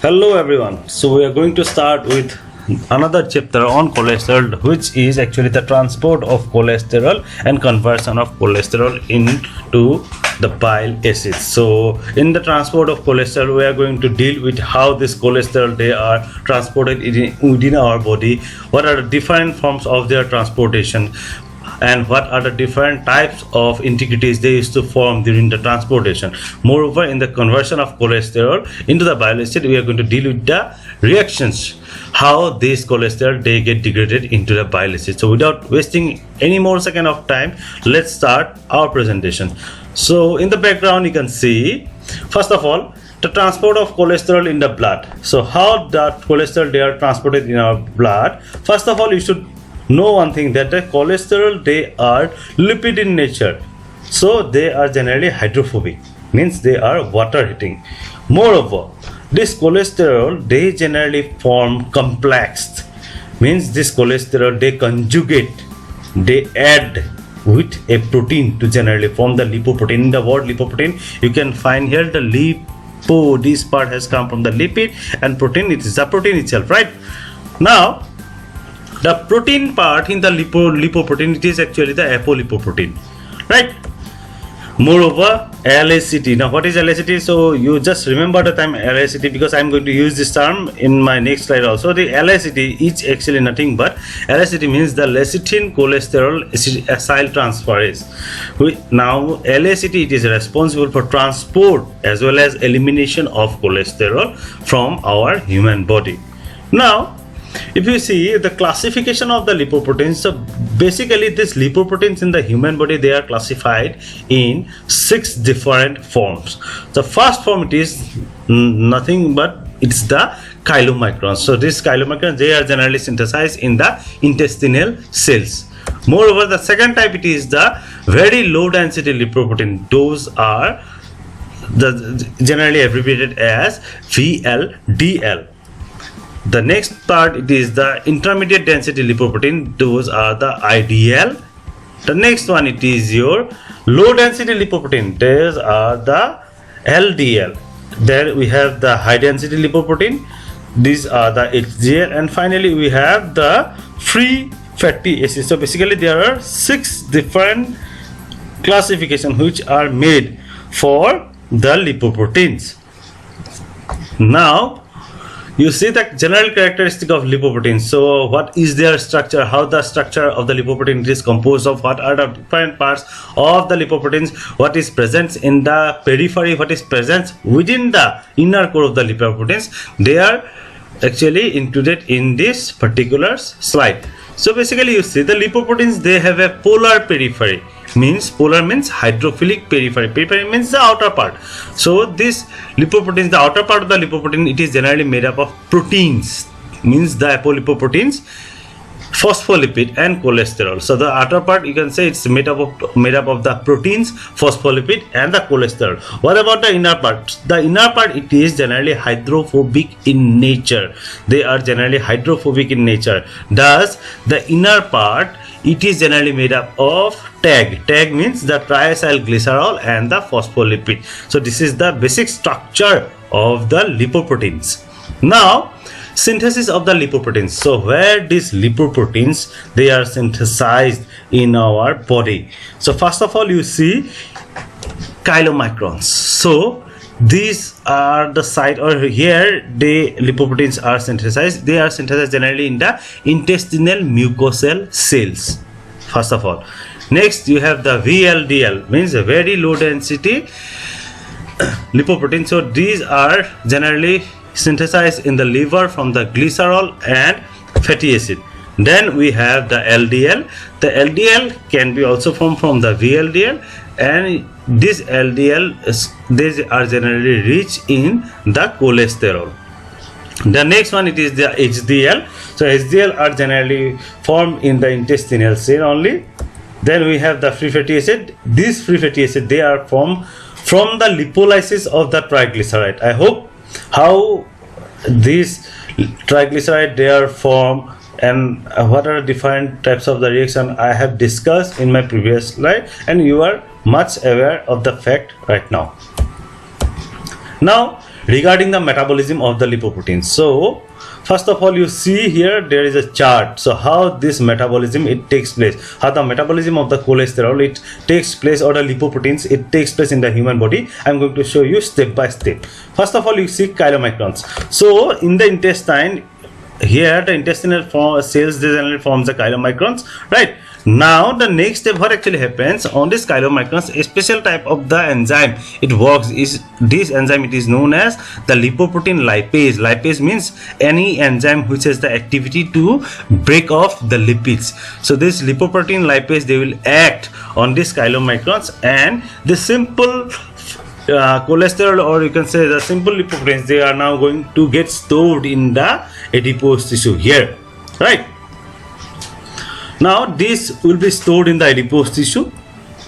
Hello everyone. So we are going to start with another chapter on cholesterol, which is actually the transport of cholesterol and conversion of cholesterol into the bile acids. So in the transport of cholesterol, we are going to deal with how this cholesterol they are transported within our body, what are the different forms of their transportation, and what are the different types of integrities they used to form during the transportation. Moreover, in the conversion of cholesterol into the bile acid, we are going to deal with the reactions, how this cholesterol they get degraded into the bile acid. So without wasting any more second of time, let's start our presentation. So in the background you can see, first of all, the transport of cholesterol in the blood. So how that cholesterol they are transported in our blood. First of all, you should know one thing, that the cholesterol they are lipid in nature, so they are generally hydrophobic, means they are water hitting. Moreover, this cholesterol they generally form complex, means this cholesterol they conjugate, they add with a protein to generally form the lipoprotein. In the word lipoprotein you can find here the lipo, this part has come from the lipid, and protein, it is the protein itself, right? Now the protein part in the lipoprotein, it is actually the apolipoprotein, right? Moreover, LACT. Now what is LACT? So you just remember the term LACT, because I am going to use this term in my next slide also. The LACT is actually nothing but, LACT means the lecithin cholesterol acyl transferase. Now LACT, it is responsible for transport as well as elimination of cholesterol from our human body. Now if you see the classification of the lipoproteins, so basically these lipoproteins in the human body, they are classified in 6 different forms. The first form, it is nothing but it's the chylomicrons. So these chylomicrons, they are generally synthesized in the intestinal cells. Moreover, the second type, it is the very low density lipoprotein. Those are generally abbreviated as VLDL. The next part, it is the intermediate density lipoprotein. Those are the IDL. The next one, it is your low density lipoprotein. Those are the LDL. There we have the high density lipoprotein. These are the HDL. And finally we have the free fatty acids. So basically there are 6 different classifications which are made for the lipoproteins. Now you see the general characteristic of lipoproteins. So what is their structure, how the structure of the lipoprotein is composed of, what are the different parts of the lipoproteins, what is present in the periphery, what is present within the inner core of the lipoproteins, they are actually included in this particular slide. So basically you see the lipoproteins, they have a polar periphery, means polar means hydrophilic periphery. Periphery means the outer part. So this lipoproteins, the outer part of the lipoprotein, it is generally made up of proteins, means the apolipoproteins, phospholipid and cholesterol. So the outer part, you can say it's made up of the proteins, phospholipid and the cholesterol. What about the inner part? The inner part, it is generally hydrophobic in nature. They are generally hydrophobic in nature. Thus the inner part, it is generally made up of TAG. TAG means the triacylglycerol and the phospholipid. So this is the basic structure of the lipoproteins. Now synthesis of the lipoproteins. So where these lipoproteins they are synthesized in our body. So first of all, you see chylomicrons. So these are the site, or here the lipoproteins are synthesized. They are synthesized generally in the intestinal mucosal cells, first of all. Next you have the VLDL, means a very low density lipoprotein. So these are generally synthesized in the liver from the glycerol and fatty acid. Then we have the LDL. The LDL can be also formed from the VLDL, and this LDL these are generally rich in the cholesterol. The next one, it is the HDL. So HDL are generally formed in the intestinal cell only. Then we have the free fatty acid. These free fatty acid, they are formed from the lipolysis of the triglyceride. I hope how these triglyceride they are formed and what are the different types of the reaction I have discussed in my previous slide, and you are much aware of the fact right now. Now regarding the metabolism of the lipoproteins. So first of all, you see here there is a chart. So how this metabolism it takes place, how the metabolism of the cholesterol it takes place, or the lipoproteins it takes place in the human body. I'm going to show you step by step. First of all, you see chylomicrons. So in the intestine, here the intestinal cells they generally forms the chylomicrons, right? Now the next step, what actually happens on this chylomicrons, a special type of the enzyme it works is this enzyme, it is known as the lipoprotein lipase. Lipase means any enzyme which has the activity to break off the lipids. So this lipoprotein lipase, they will act on this chylomicrons, and the simple cholesterol, or you can say the simple lipoproteins, they are now going to get stored in the adipose tissue here, right? Now this will be stored in the adipose tissue.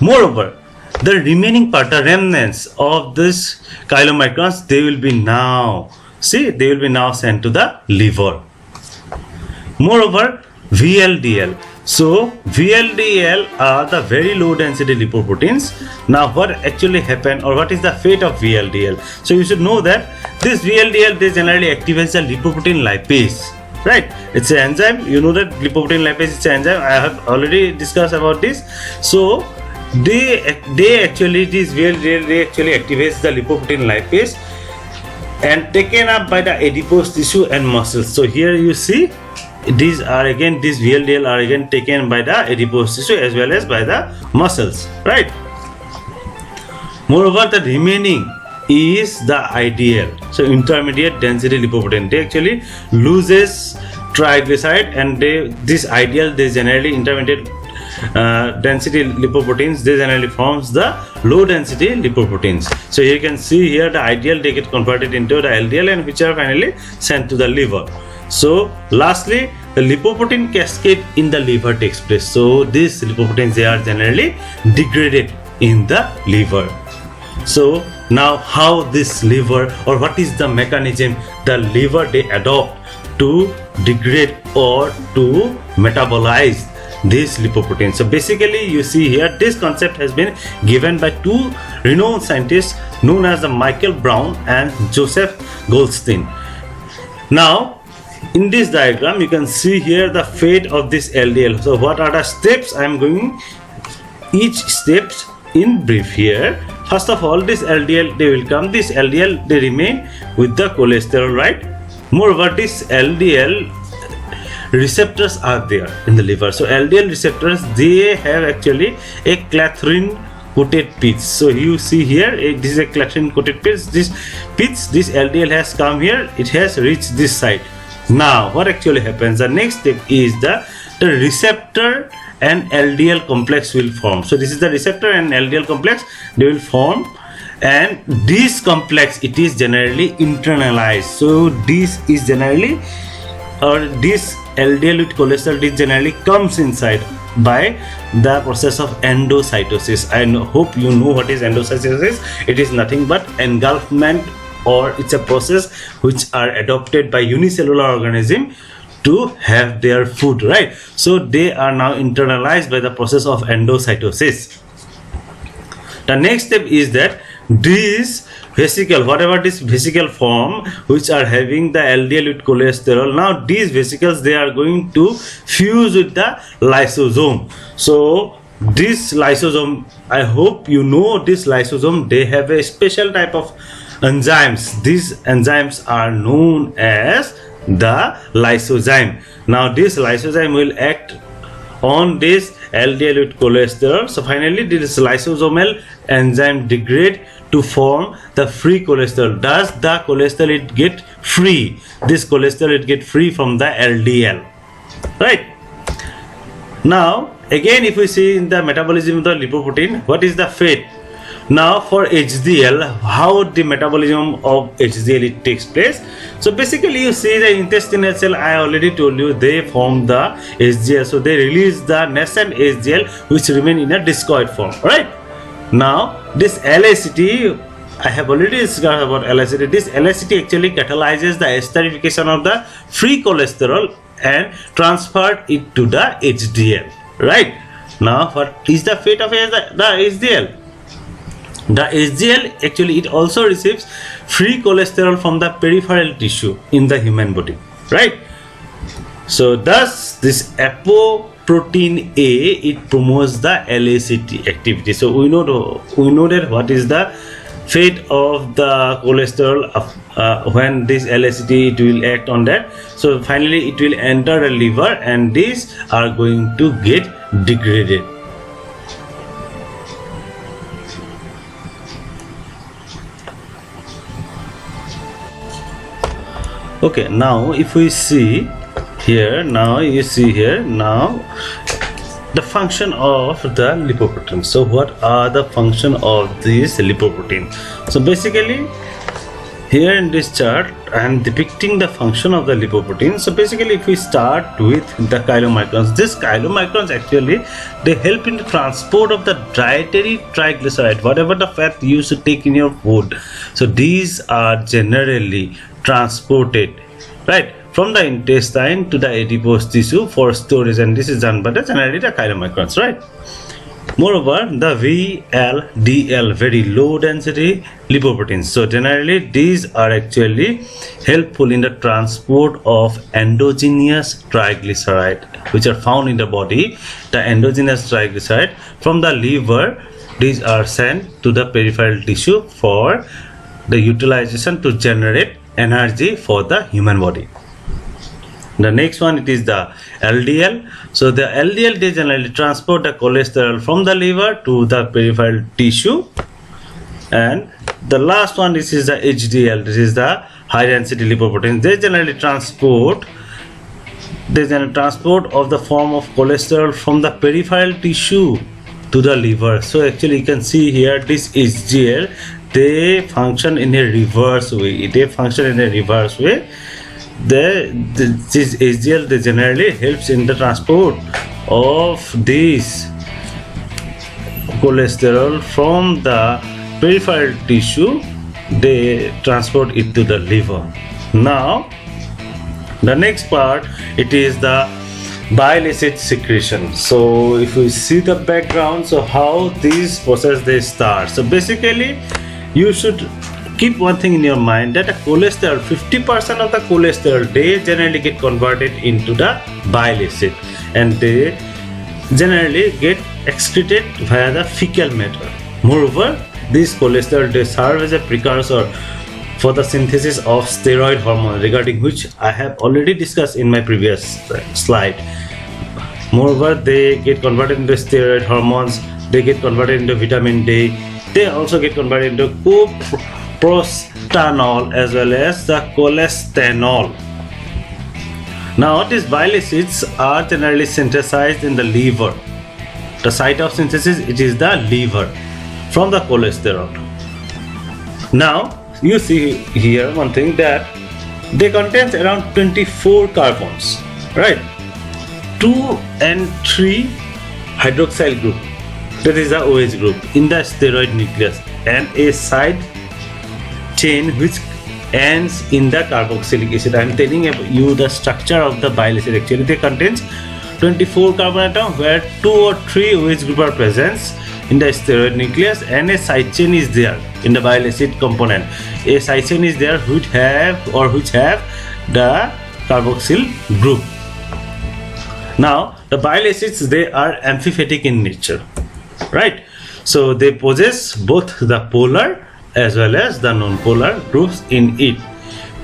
Moreover, the remaining part, the remnants of this chylomicrons, they will be now sent to the liver. Moreover, VLDL. So VLDL are the very low density lipoproteins. Now what actually happened, or what is the fate of VLDL? So you should know that this VLDL, they generally activates the lipoprotein lipase, right? It's an enzyme. You know that lipoprotein lipase is an enzyme. I have already discussed about this. So they actually, this VLDL, they actually activates the lipoprotein lipase and taken up by the adipose tissue and muscles. So here you see these VLDL are again taken by the adipose tissue as well as by the muscles, right? Moreover, the remaining is the IDL, so intermediate density lipoprotein. They actually loses triglyceride, and this IDL, they generally intermediate density lipoproteins, they generally forms the low density lipoproteins. So you can see here the IDL, they get converted into the LDL, and which are finally sent to the liver. So lastly, the lipoprotein cascade in the liver takes place. So these lipoproteins, they are generally degraded in the liver. So now how this liver, or what is the mechanism the liver they adopt to degrade or to metabolize this lipoprotein? So basically you see here this concept has been given by two renowned scientists known as the Michael Brown and Joseph Goldstein. Now in this diagram you can see here the fate of this LDL. So what are the steps? I am going each steps in brief here. First of all, this LDL, they will come, this LDL, they remain with the cholesterol, right? Moreover, this LDL receptors are there in the liver. So LDL receptors, they have actually a clathrin coated pitch. So you see here, this is a clathrin coated pitch. This LDL has come here, it has reached this side. Now what actually happens, the next step is the receptor and LDL complex will form. So this is the receptor and LDL complex, they will form, and this complex, it is generally internalized. So this is generally, or this LDL with cholesterol, it generally comes inside by the process of endocytosis. I hope you know what is endocytosis. It is nothing but engulfment, or it's a process which are adopted by unicellular organism to have their food, right? So they are now internalized by the process of endocytosis. The next step is that this vesicle, whatever this vesicle form which are having the LDL with cholesterol, now these vesicles, they are going to fuse with the lysosome. So this lysosome, I hope you know this lysosome, they have a special type of enzymes. These enzymes are known as the lysozyme. Now this lysozyme will act on this LDL with cholesterol. So finally this lysosomal enzyme degrade to form the free cholesterol. Does the cholesterol it get free? This cholesterol it get free from the LDL, right? Now again, if we see in the metabolism of the lipoprotein, what is the fate? Now for HDL, how the metabolism of HDL it takes place. So basically you see the intestinal cell, I already told you, they form the HDL. So they release the nascent HDL which remain in a discoid form, right? Now this LACT, I have already discussed about LACT. This LACT actually catalyzes the esterification of the free cholesterol and transferred it to the HDL, right? Now what is the fate of the HDL? The HDL actually it also receives free cholesterol from the peripheral tissue in the human body, right? So thus this apoprotein A, it promotes the LACT activity. So we know that what is the fate of the cholesterol when this LACT it will act on that. So finally it will enter the liver and these are going to get degraded. Okay, now if we see here, now you see here now the function of the lipoprotein. So what are the function of this lipoprotein? So basically here in this chart I am depicting the function of the lipoprotein. So basically if we start with the chylomicrons, this chylomicrons actually they help in the transport of the dietary triglyceride, whatever the fat you used to take in your food. So these are generally transported, right, from the intestine to the adipose tissue for storage, and this is done by the generally the chylomicrons, right? Moreover, the VLDL, very low density lipoproteins. So generally these are actually helpful in the transport of endogenous triglyceride which are found in the body. The endogenous triglyceride from the liver, these are sent to the peripheral tissue for the utilization to generate energy for the human body. The next one, it is the LDL. So the LDL, they generally transport the cholesterol from the liver to the peripheral tissue. And the last one, this is the HDL. This is the high density lipoprotein. They generally transport of the form of cholesterol from the peripheral tissue to the liver. So actually you can see here this HDL, they function in a reverse way. This HDL, they generally helps in the transport of this cholesterol from the peripheral tissue. They transport it to the liver. Now the next part, it is the bile acid secretion. So if we see the background, so how this process they start. So basically you should keep one thing in your mind, that a cholesterol, 50% of the cholesterol, they generally get converted into the bile acid and they generally get excreted via the fecal matter. Moreover, this cholesterol, they serve as a precursor for the synthesis of steroid hormone, regarding which I have already discussed in my previous slide. Moreover, they get converted into steroid hormones, they get converted into vitamin D, they also get converted into prostanol as well as the cholestanol. Now these bile acids are generally synthesized in the liver. The site of synthesis, it is the liver from the cholesterol. Now you see here one thing, that they contains around 24 carbons, right? 2 and 3 hydroxyl group, that is the OH group in the steroid nucleus, and a side chain which ends in the carboxylic acid. I am telling you the structure of the bile acid. Actually they contains 24 carbon atom where 2 or 3 OH group are present in the steroid nucleus, and a side chain is there in the bile acid component. A side chain is there which have the carboxyl group. Now the bile acids, they are amphipathic in nature, right? So they possess both the polar as well as the non-polar groups in it.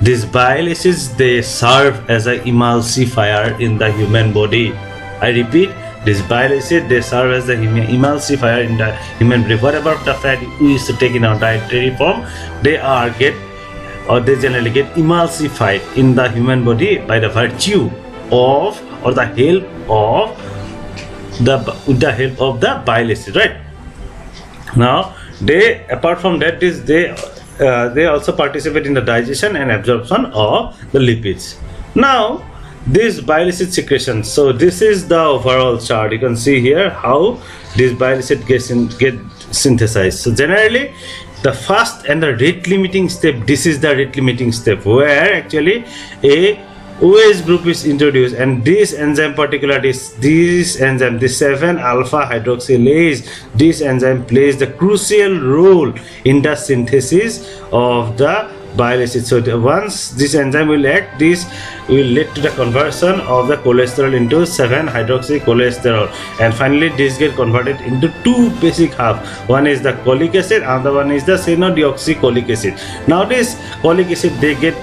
These bile acids, they serve as an emulsifier in the human body. I repeat, this bile acid, they serve as the emulsifier in the human body. Whatever the fat we used to take in our dietary form, they generally get emulsified in the human body by the virtue of, or the help of the bile acid, right? Now they, apart from that, they also participate in the digestion and absorption of the lipids. Now this bile acid secretion, so this is the overall chart. You can see here how this bile acid get synthesized. So generally the first and the rate limiting step, this is the rate limiting step where actually a OH group is introduced, and this enzyme particular this 7 alpha hydroxylase, this enzyme plays the crucial role in the synthesis of the bile acid. So once this enzyme will act, this will lead to the conversion of the cholesterol into 7 hydroxycholesterol, and finally this get converted into two basic half. One is the cholic acid, another one is the cyanodeoxycholic acid. Now this cholic acid, they get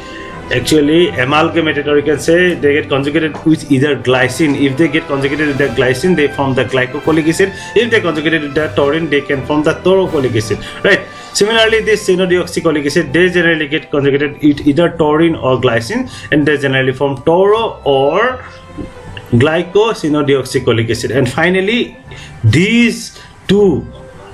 actually amalgamated, or you can say they get conjugated with either glycine. If they get conjugated with the glycine, they form the glycocholic acid. If they conjugated with the taurine, they can form the taurocholic acid, right? Similarly, this cyanodeoxycholic acid, they generally get conjugated with either taurine or glycine, and they generally form tauro or glycosinodeoxycholic acid. And finally, these two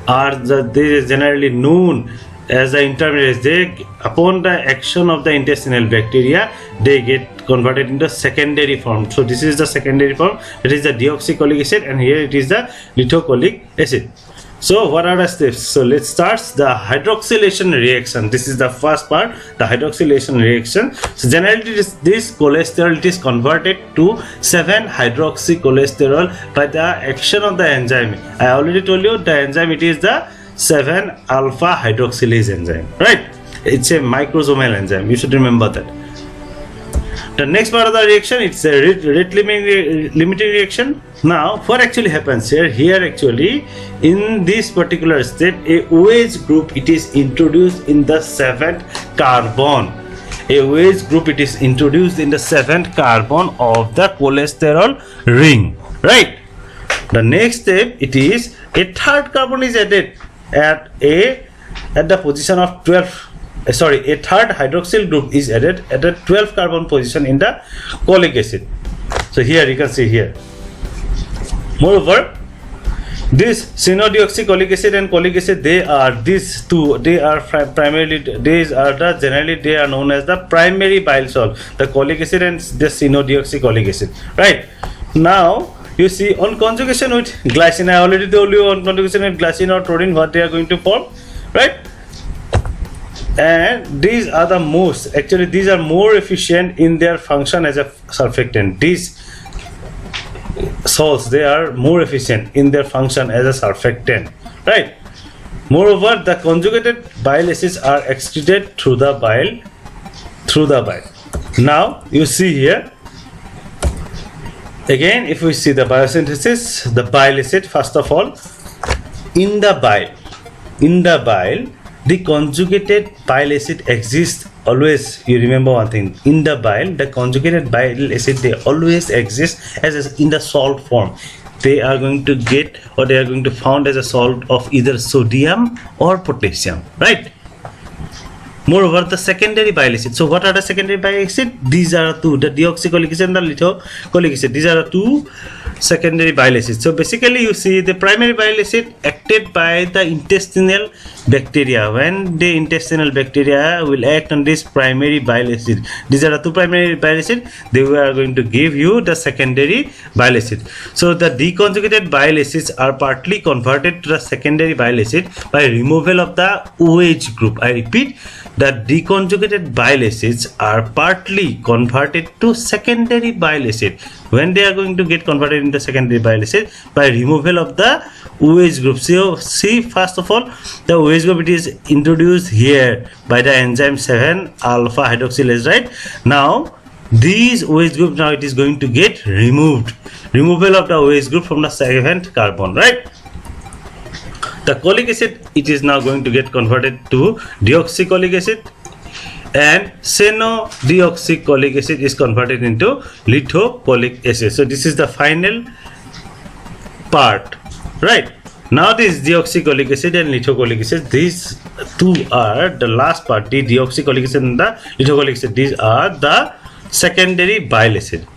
are they generally known as the intermediates. They, upon the action of the intestinal bacteria, they get converted into secondary form. So this is the secondary form, it is the deoxycholic acid, and here it is the lithocholic acid. So what are the steps? So let's start the hydroxylation reaction. This is the first part, the hydroxylation reaction. So generally this cholesterol, it is converted to 7 hydroxycholesterol by the action of the enzyme. I already told you the enzyme, it is the 7 alpha hydroxylase enzyme, right? It's a microsomal enzyme, you should remember that. The next part of the reaction, it's a rate limiting reaction. Now what actually happens here actually in this particular step, a OH group, it is introduced in the 7th carbon. A OH group, it is introduced in the 7th carbon of the cholesterol ring, right? The next step, it is a 3rd carbon is added at the position of 12. A 3rd hydroxyl group is added at the 12th carbon position in the cholic acid. So here you can see here. Moreover, this cyanodeoxycholic acid and cholic acid, they are these two, they are primarily, these are the generally they are known as the primary bile salt, the cholic acid and the cyanodeoxycholic acid, right? Now you see on conjugation with glycine, I already told you on conjugation with glycine or taurine what they are going to form, right? And these are the most, actually these are more efficient in their function as a surfactant. These salts, they are more efficient in their function as a surfactant, right? Moreover, the conjugated bile acids are excreted through the bile. Now you see here again, if we see the biosynthesis, the bile acid, first of all, in the bile the conjugated bile acid exists always. You remember one thing, in the bile, the conjugated bile acid, they always exist as in the salt form. They are going to get, or they are going to found as a salt of either sodium or potassium, right? Moreover, the secondary bile acid. So what are the secondary bile acid? These are two, the deoxycholic acid and the lithocholic acid. These are the two secondary bile acids. So basically you see the primary bile acid acted by the intestinal bacteria. When the intestinal bacteria will act on this primary bile acid, these are the two primary bile acid, they are going to give you the secondary bile acid. So the deconjugated bile acids are partly converted to the secondary bile acid by removal of the OH group. I repeat, the deconjugated bile acids are partly converted to secondary bile acid. When they are going to get converted into secondary bile acid by removal of the OH group. So see, first of all, the OH group, it is introduced here by the enzyme 7 alpha hydroxylase, right? Now these OH group, now it is going to get removed. Removal of the OH group from the 7th carbon, right? The cholic acid, it is now going to get converted to deoxycholic acid, and cyanodeoxycholic acid is converted into lithocholic acid. So this is the final part, right? Now this deoxycholic acid and lithocholic acid, these two are the last part. The deoxycholic acid and the lithocholic acid, these are the secondary bile acid.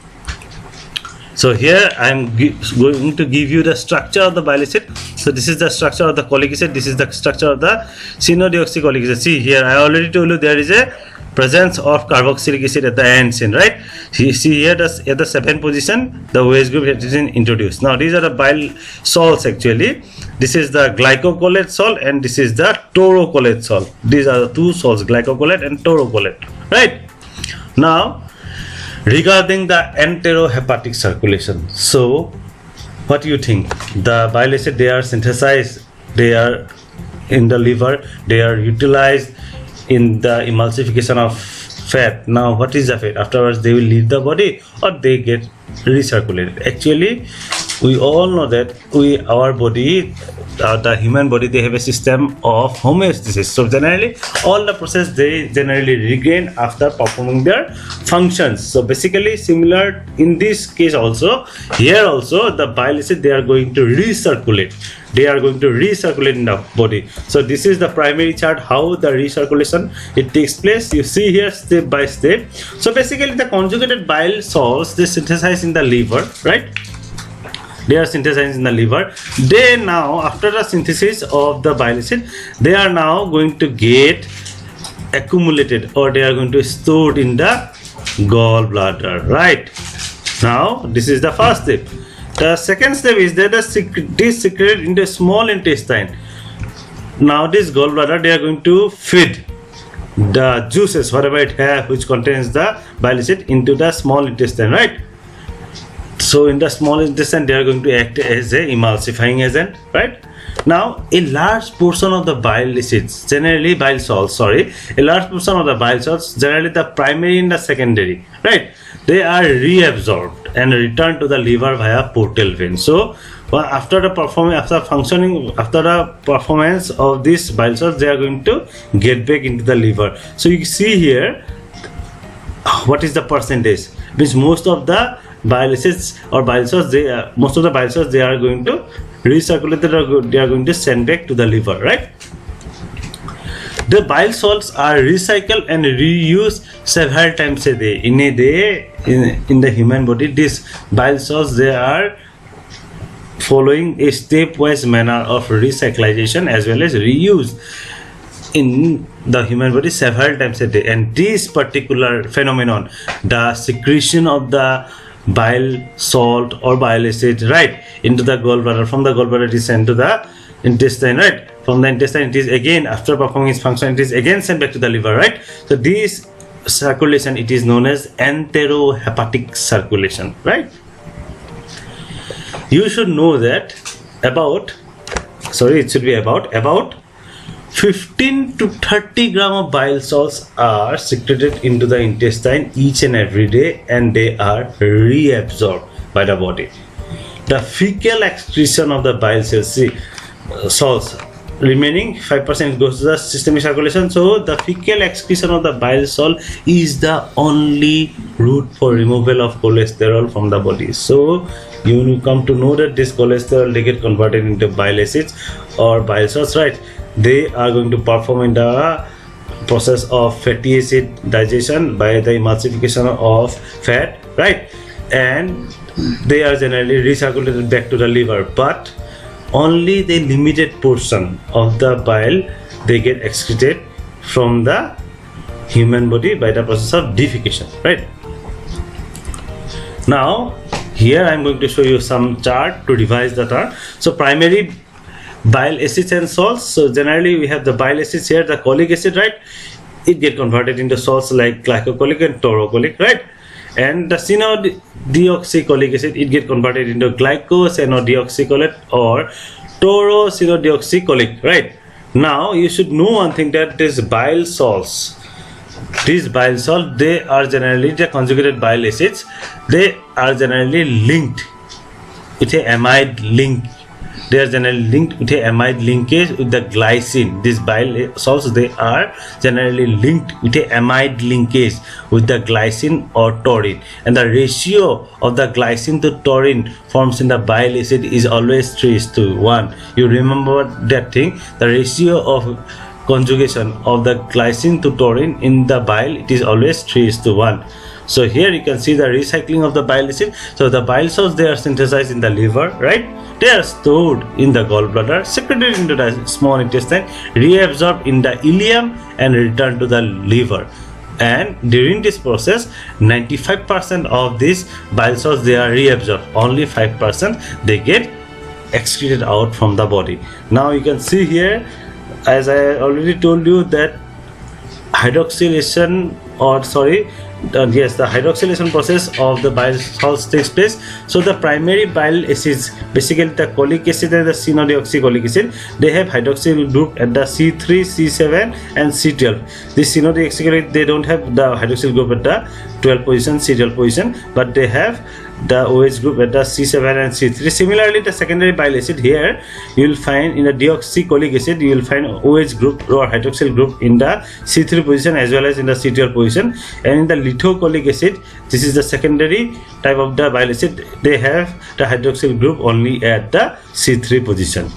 So here I am going to give you the structure of the bile acid. So this is the structure of the cholic acid, this is the structure of the cyanodeoxycholic acid. See here, I already told you there is a presence of carboxylic acid at the end, right? See here, at the 7th position, the OH group has been introduced. Now these are the bile salts actually. This is the glycocolate salt and this is the taurocolate salt. These are the two salts, glycocolate and taurocolate, right? Now Regarding the enterohepatic circulation, so what do you think? The bile acid, they are synthesized, they are in the liver, they are utilized in the emulsification of fat. Now what is the fat? Afterwards they will leave the body or they get recirculated. Actually, we all know that our body, the human body, they have a system of homeostasis. So generally all the process they generally regain after performing their functions. So basically similar in this case also, here also the bile acid, they are going to recirculate, they are going to recirculate in the body. So this is the primary chart, how the recirculation it takes place. You see here step by step. So basically the conjugated bile salts, they synthesize in the liver, right? They are synthesized in the liver. They now, after the synthesis of the bile acid, they are now going to get accumulated, or they are going to stored in the gallbladder, right? Now this is the first step. The second step is that it is secreted in the small intestine. Now this gallbladder, they are going to feed the juices, whatever it has, which contains the bile acid, into the small intestine, right? So in the small intestine, they are going to act as a emulsifying agent, right? Now a large portion of the bile acids, generally bile salts, a large portion of the bile salts, generally the primary and the secondary, right? They are reabsorbed and returned to the liver via portal vein. So after the performance of these bile salts, they are going to get back into the liver. So you see here, what is the percentage? Means most of the bile acids or bile salts, most of the bile salts, they are going to recirculate, they are going to send back to the liver, right? The bile salts are recycled and reused several times a day. In a day, in the human body, these bile salts, they are following a stepwise manner of recyclization as well as reuse in the human body several times a day. And this particular phenomenon, the secretion of the bile salt or bile acid, right, into the gallbladder, from the gallbladder it is sent to the intestine, right? From the intestine it is again, after performing its function, it is again sent back to the liver, right? So this circulation, it is known as enterohepatic circulation, right? You should know that about 15 to 30 gram of bile salts are secreted into the intestine each and every day, and they are reabsorbed by the body. The fecal excretion of the bile salts, remaining 5% goes to the systemic circulation. So the fecal excretion of the bile salt is the only route for removal of cholesterol from the body. So you come to know that this cholesterol, they get converted into bile acids or bile salts, right? They are going to perform in the process of fatty acid digestion by the emulsification of fat, right? And they are generally recirculated back to the liver, but only the limited portion of the bile, they get excreted from the human body by the process of defecation, right? Now here I am going to show you some chart to revise the term. So primary bile acids and salts. So generally we have the bile acids here, the cholic acid, right? It get converted into salts like glycocholic and taurocholic, right? And the cyanodeoxycholic acid, it get converted into glycosanodeoxycholate or taurosinodeoxycholic, right? Now you should know one thing, that these bile salts, they are generally the conjugated bile acids, they are generally linked with a amide link. They are generally linked with a amide linkage with the glycine. These bile salts, they are generally linked with a amide linkage with the glycine or taurine, and the ratio of the glycine to taurine forms in the bile acid is always 3:1. You remember that thing, the ratio of conjugation of the glycine to taurine in the bile, it is always 3:1. So here you can see the recycling of the bile acid. So the bile salts, they are synthesized in the liver, right? They are stored in the gallbladder, secreted into the small intestine, reabsorbed in the ileum and returned to the liver. And during this process, 95% of these bile salts, they are reabsorbed. Only 5% they get excreted out from the body. Now you can see here, as I already told you, that hydroxylation, or yes, the hydroxylation process of the bile salts takes place. So the primary bile acids, basically the cholic acid and the cyanodeoxycholic acid, they have hydroxyl group at the C3, C7 and C12. This cyanodeoxycholic, they don't have the hydroxyl group at the 12 position, C12 position, but they have the OH group at the C7 and C3. Similarly, the secondary bile acid, here you will find in the deoxycholic acid, you will find OH group or hydroxyl group in the C3 position as well as in the C12 position. And in the lithocholic acid, this is the secondary type of the bile acid, they have the hydroxyl group only at the C3 position.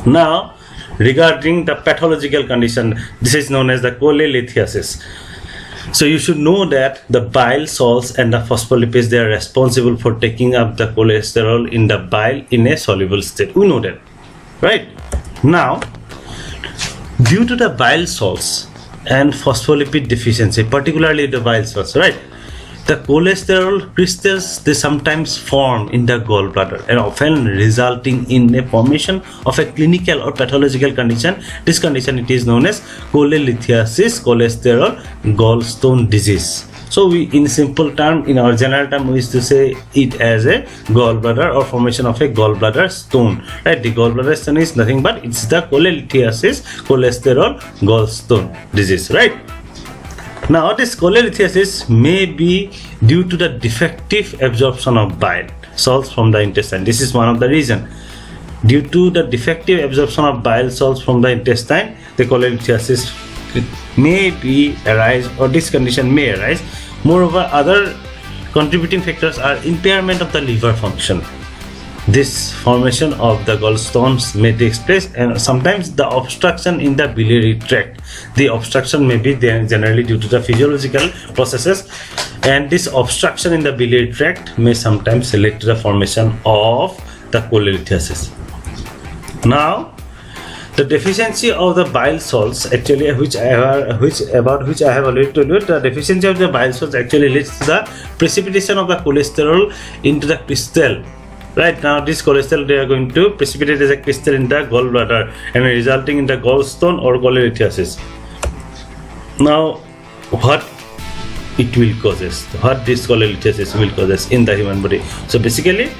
Now, regarding the pathological condition, this is known as the cholelithiasis. So you should know that the bile salts and the phospholipids, they are responsible for taking up the cholesterol in the bile in a soluble state. We know that, right? Now, due to the bile salts and phospholipid deficiency, particularly the bile salts, right? The cholesterol crystals, they sometimes form in the gallbladder and often resulting in a formation of a clinical or pathological condition. This condition, it is known as cholelithiasis, cholesterol gallstone disease. So we, in simple term, in our general term, we used to say it as a gallbladder or formation of a gallbladder stone, right? The gallbladder stone is nothing but it's the cholelithiasis, cholesterol gallstone disease, right? Now, this cholelithiasis may be due to the defective absorption of bile salts from the intestine. This is one of the reasons. Due to the defective absorption of bile salts from the intestine, the cholelithiasis may be arise, or this condition may arise. Moreover, other contributing factors are impairment of the liver function. This formation of the gallstones may take place, and sometimes the obstruction in the biliary tract. The obstruction may be generally due to the physiological processes, and this obstruction in the biliary tract may sometimes lead to the formation of the cholelithiasis. Now, the deficiency of the bile salts, actually, about which I have already told you, the deficiency of the bile salts actually leads to the precipitation of the cholesterol into the crystal. Right now, this cholesterol, they are going to precipitate as a crystal in the gallbladder and resulting in the gallstone or cholelithiasis. Now, what it will causes, what this cholelithiasis will causes in the human body? So basically,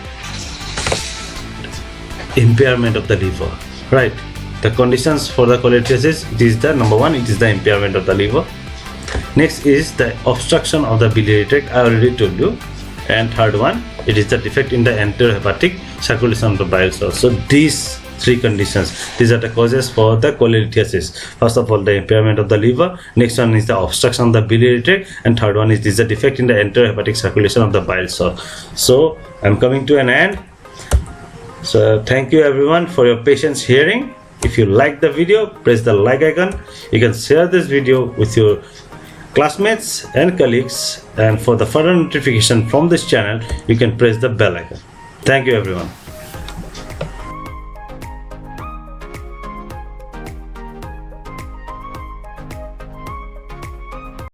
impairment of the liver, right? The conditions for the cholelithiasis, it is the number one, it is the impairment of the liver. Next is the obstruction of the biliary tract, I already told you. And third one, it is the defect in the enterohepatic circulation of the bile salts. So these three conditions, these are the causes for the cholelithiasis. First of all, the impairment of the liver. Next one is the obstruction of the biliary tract, and third one is the defect in the enterohepatic circulation of the bile salts. So I'm coming to an end. So thank you everyone for your patience hearing. If you like the video, press the like icon. You can share this video with your classmates and colleagues, and for the further notification from this channel, you can press the bell icon. Thank you everyone.